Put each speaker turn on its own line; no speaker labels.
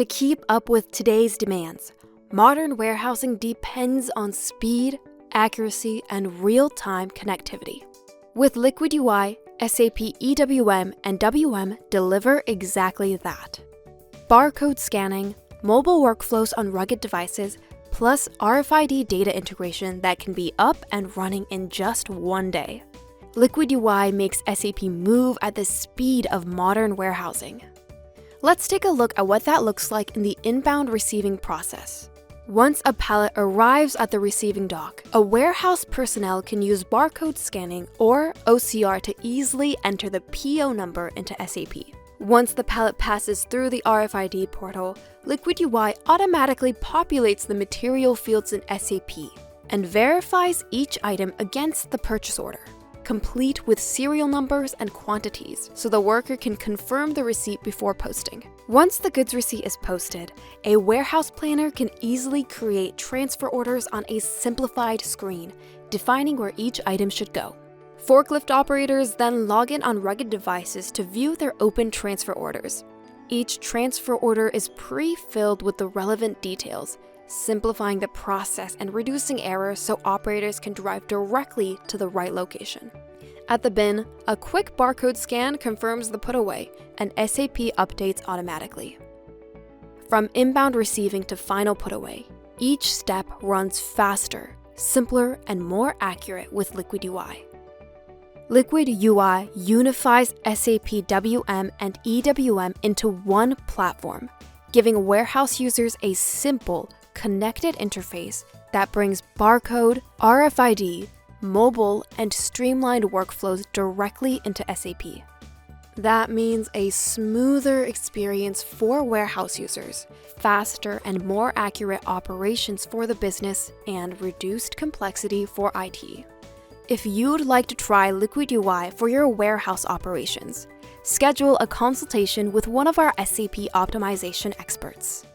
To keep up with today's demands, modern warehousing depends on speed, accuracy, and real-time connectivity. With Liquid UI, SAP EWM and WM deliver exactly that. Barcode scanning, mobile workflows on rugged devices, plus RFID data integration that can be up and running in just one day. Liquid UI makes SAP move at the speed of modern warehousing. Let's take a look at what that looks like in the inbound receiving process. Once a pallet arrives at the receiving dock, a warehouse personnel can use barcode scanning or OCR to easily enter the PO number into SAP. Once the pallet passes through the RFID portal, Liquid UI automatically populates the material fields in SAP and verifies each item against the purchase order, complete with serial numbers and quantities, so the worker can confirm the receipt before posting. Once the goods receipt is posted, a warehouse planner can easily create transfer orders on a simplified screen, defining where each item should go. Forklift operators then log in on rugged devices to view their open transfer orders. Each transfer order is pre-filled with the relevant details, simplifying the process and reducing errors so operators can drive directly to the right location. At the bin, a quick barcode scan confirms the putaway, and SAP updates automatically. From inbound receiving to final putaway, each step runs faster, simpler, and more accurate with Liquid UI. Liquid UI unifies SAP WM and EWM into one platform, giving warehouse users a simple, connected interface that brings barcode, RFID, mobile, and streamlined workflows directly into SAP. That means a smoother experience for warehouse users, faster and more accurate operations for the business, and reduced complexity for IT. If you'd like to try Liquid UI for your warehouse operations, schedule a consultation with one of our SAP optimization experts.